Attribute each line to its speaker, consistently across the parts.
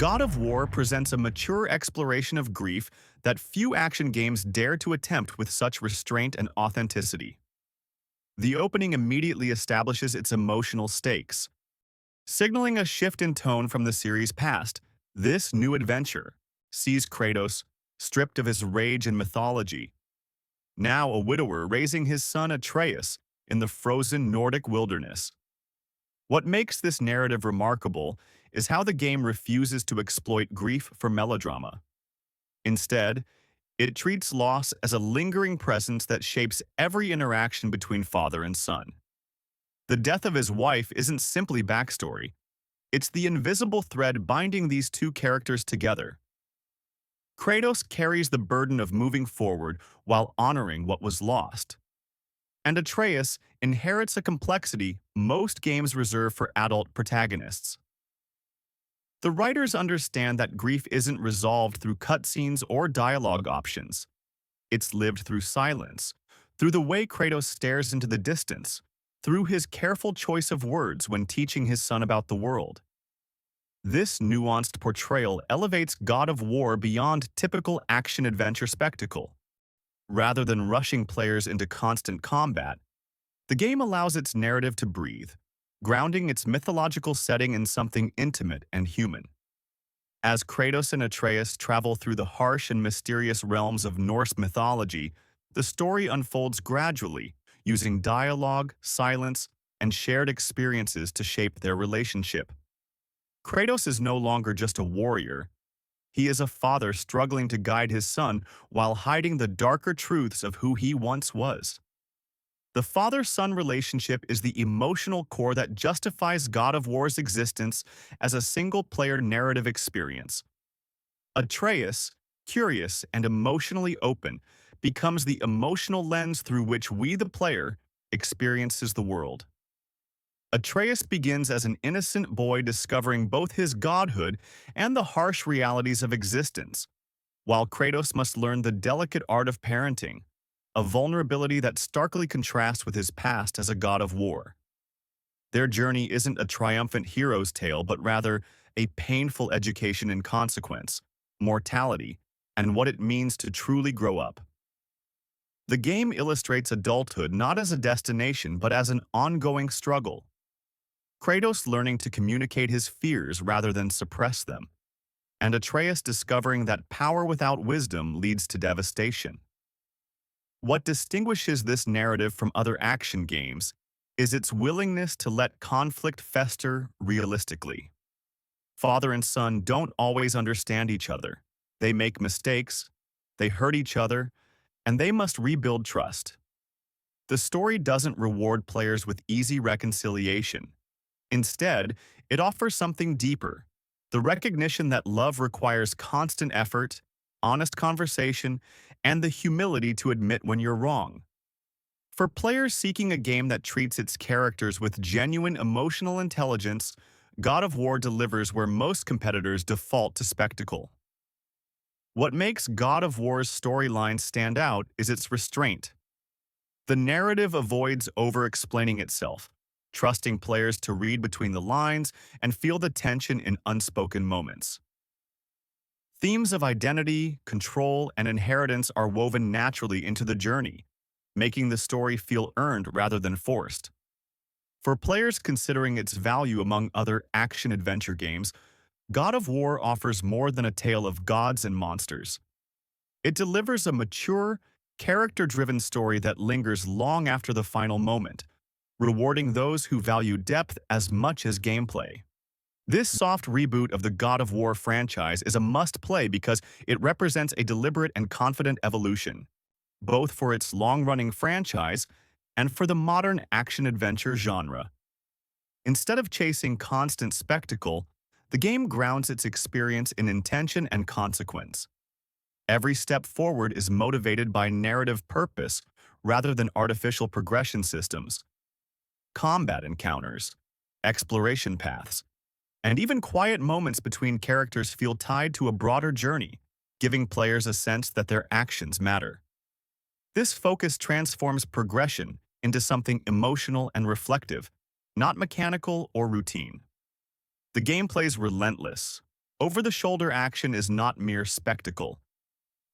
Speaker 1: God of War presents a mature exploration of grief that few action games dare to attempt with such restraint and authenticity. The opening immediately establishes its emotional stakes, signaling a shift in tone from the series' past. This new adventure sees Kratos, stripped of his rage and mythology, now a widower raising his son Atreus in the frozen Nordic wilderness. What makes this narrative remarkable is how the game refuses to exploit grief for melodrama. Instead, it treats loss as a lingering presence that shapes every interaction between father and son. The death of his wife isn't simply backstory, it's the invisible thread binding these two characters together. Kratos carries the burden of moving forward while honoring what was lost. And Atreus inherits a complexity most games reserve for adult protagonists. The writers understand that grief isn't resolved through cutscenes or dialogue options. It's lived through silence, through the way Kratos stares into the distance, through his careful choice of words when teaching his son about the world. This nuanced portrayal elevates God of War beyond typical action-adventure spectacle. Rather than rushing players into constant combat, the game allows its narrative to breathe, grounding its mythological setting in something intimate and human. As Kratos and Atreus travel through the harsh and mysterious realms of Norse mythology, the story unfolds gradually, using dialogue, silence, and shared experiences to shape their relationship. Kratos is no longer just a warrior. He is a father struggling to guide his son while hiding the darker truths of who he once was. The father-son relationship is the emotional core that justifies God of War's existence as a single-player narrative experience. Atreus, curious and emotionally open, becomes the emotional lens through which we, the player, experiences the world. Atreus begins as an innocent boy discovering both his godhood and the harsh realities of existence, while Kratos must learn the delicate art of parenting, a vulnerability that starkly contrasts with his past as a god of war. Their journey isn't a triumphant hero's tale, but rather a painful education in consequence, mortality, and what it means to truly grow up. The game illustrates adulthood not as a destination, but as an ongoing struggle. Kratos learning to communicate his fears rather than suppress them, and Atreus discovering that power without wisdom leads to devastation. What distinguishes this narrative from other action games is its willingness to let conflict fester realistically. Father and son don't always understand each other. They make mistakes, they hurt each other, and they must rebuild trust. The story doesn't reward players with easy reconciliation. Instead, it offers something deeper, the recognition that love requires constant effort, honest conversation, and the humility to admit when you're wrong. For players seeking a game that treats its characters with genuine emotional intelligence, God of War delivers where most competitors default to spectacle. What makes God of War's storyline stand out is its restraint. The narrative avoids over-explaining itself, trusting players to read between the lines and feel the tension in unspoken moments. Themes of identity, control, and inheritance are woven naturally into the journey, making the story feel earned rather than forced. For players considering its value among other action-adventure games, God of War offers more than a tale of gods and monsters. It delivers a mature, character-driven story that lingers long after the final moment, rewarding those who value depth as much as gameplay. This soft reboot of the God of War franchise is a must-play because it represents a deliberate and confident evolution, both for its long-running franchise and for the modern action-adventure genre. Instead of chasing constant spectacle, the game grounds its experience in intention and consequence. Every step forward is motivated by narrative purpose rather than artificial progression systems. Combat encounters, exploration paths, and even quiet moments between characters feel tied to a broader journey, giving players a sense that their actions matter. This focus transforms progression into something emotional and reflective, not mechanical or routine. The gameplay's relentless, Over-the-shoulder action is not mere spectacle.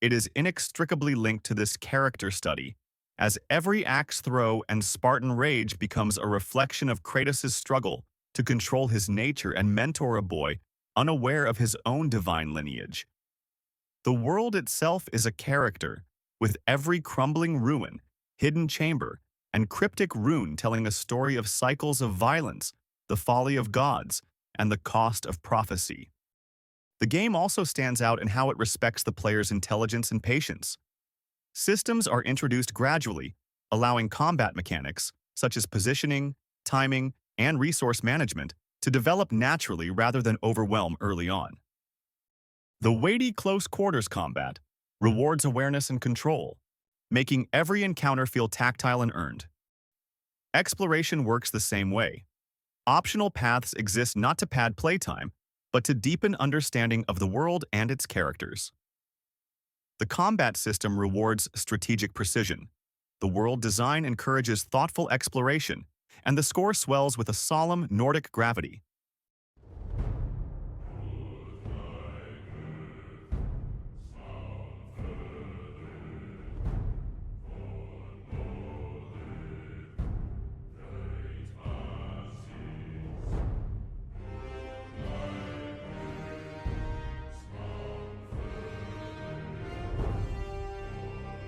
Speaker 1: It is inextricably linked to this character study, as every axe throw and Spartan rage becomes a reflection of Kratos' struggle to control his nature and mentor a boy unaware of his own divine lineage. The world itself is a character, with every crumbling ruin, hidden chamber, and cryptic rune telling a story of cycles of violence, the folly of gods, and the cost of prophecy. The game also stands out in how it respects the player's intelligence and patience. Systems are introduced gradually, allowing combat mechanics, such as positioning, timing, and resource management, to develop naturally rather than overwhelm early on. The weighty close-quarters combat rewards awareness and control, making every encounter feel tactile and earned. Exploration works the same way. Optional paths exist not to pad playtime, but to deepen understanding of the world and its characters. The combat system rewards strategic precision. The world design encourages thoughtful exploration, and the score swells with a solemn Nordic gravity.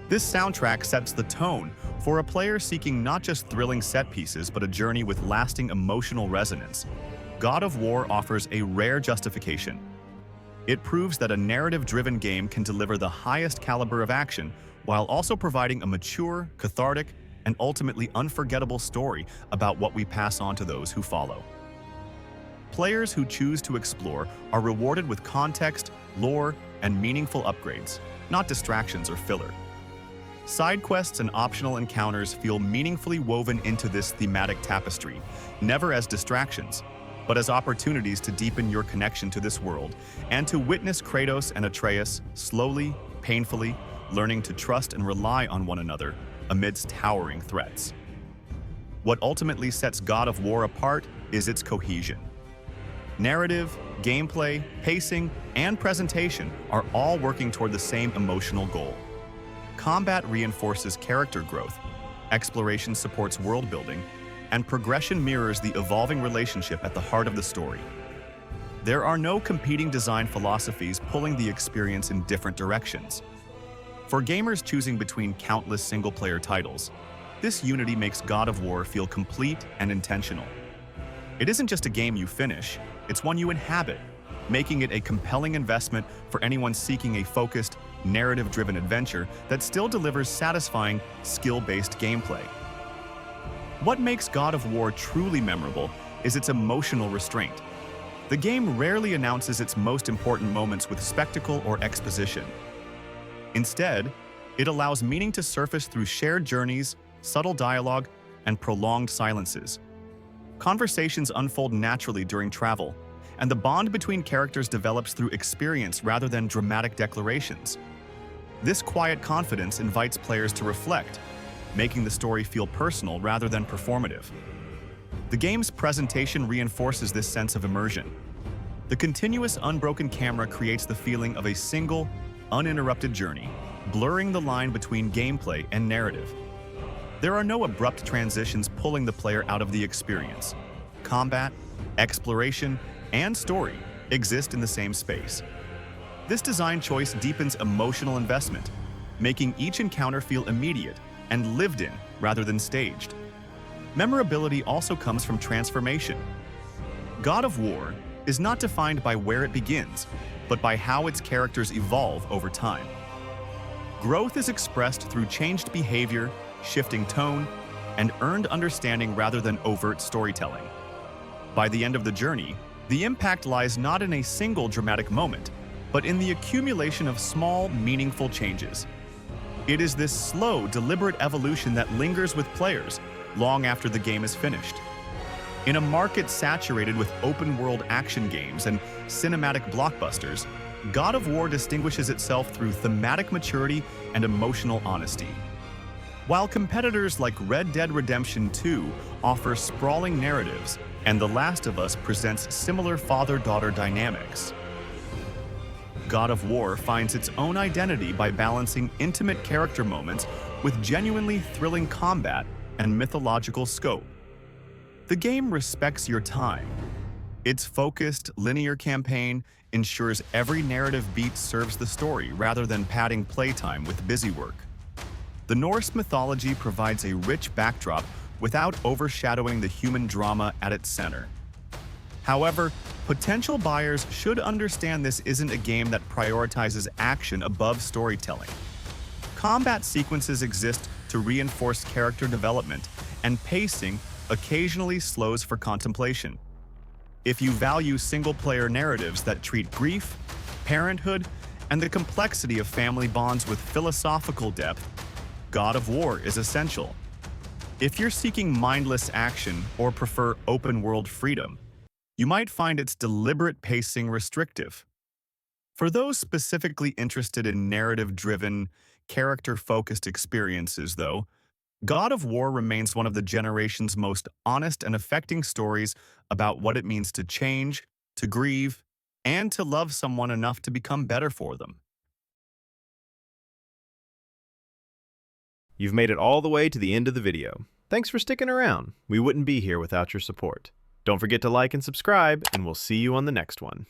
Speaker 1: This soundtrack sets the tone for a player seeking not just thrilling set pieces but a journey with lasting emotional resonance. God of War offers a rare justification. It proves that a narrative-driven game can deliver the highest caliber of action while also providing a mature, cathartic, and ultimately unforgettable story about what we pass on to those who follow. Players who choose to explore are rewarded with context, lore, and meaningful upgrades, not distractions or filler. Side quests and optional encounters feel meaningfully woven into this thematic tapestry, never as distractions, but as opportunities to deepen your connection to this world and to witness Kratos and Atreus slowly, painfully, learning to trust and rely on one another amidst towering threats. What ultimately sets God of War apart is its cohesion. Narrative, gameplay, pacing, and presentation are all working toward the same emotional goal. Combat reinforces character growth, exploration supports world building, and progression mirrors the evolving relationship at the heart of the story. There are no competing design philosophies pulling the experience in different directions. For gamers choosing between countless single-player titles, this unity makes God of War feel complete and intentional. It isn't just a game you finish, it's one you inhabit, making it a compelling investment for anyone seeking a focused, narrative-driven adventure that still delivers satisfying, skill-based gameplay. What makes God of War truly memorable is its emotional restraint. The game rarely announces its most important moments with spectacle or exposition. Instead, it allows meaning to surface through shared journeys, subtle dialogue, and prolonged silences. Conversations unfold naturally during travel, and the bond between characters develops through experience rather than dramatic declarations. This quiet confidence invites players to reflect, making the story feel personal rather than performative. The game's presentation reinforces this sense of immersion. The continuous unbroken camera creates the feeling of a single, uninterrupted journey, blurring the line between gameplay and narrative. There are no abrupt transitions pulling the player out of the experience. Combat, exploration, and story exist in the same space. This design choice deepens emotional investment, making each encounter feel immediate and lived in rather than staged. Memorability also comes from transformation. God of War is not defined by where it begins, but by how its characters evolve over time. Growth is expressed through changed behavior, shifting tone, and earned understanding rather than overt storytelling. By the end of the journey, the impact lies not in a single dramatic moment, but in the accumulation of small, meaningful changes. It is this slow, deliberate evolution that lingers with players long after the game is finished. In a market saturated with open-world action games and cinematic blockbusters, God of War distinguishes itself through thematic maturity and emotional honesty. While competitors like Red Dead Redemption 2 offer sprawling narratives, and The Last of Us presents similar father-daughter dynamics, God of War finds its own identity by balancing intimate character moments with genuinely thrilling combat and mythological scope. The game respects your time. Its focused, linear campaign ensures every narrative beat serves the story rather than padding playtime with busy work. The Norse mythology provides a rich backdrop without overshadowing the human drama at its center. However, potential buyers should understand this isn't a game that prioritizes action above storytelling. Combat sequences exist to reinforce character development, and pacing occasionally slows for contemplation. If you value single-player narratives that treat grief, parenthood, and the complexity of family bonds with philosophical depth, God of War is essential. If you're seeking mindless action or prefer open-world freedom, you might find its deliberate pacing restrictive. For those specifically interested in narrative-driven, character-focused experiences, though, God of War remains one of the generation's most honest and affecting stories about what it means to change, to grieve, and to love someone enough to become better for them.
Speaker 2: You've made it all the way to the end of the video. Thanks for sticking around. We wouldn't be here without your support. Don't forget to like and subscribe, and we'll see you on the next one.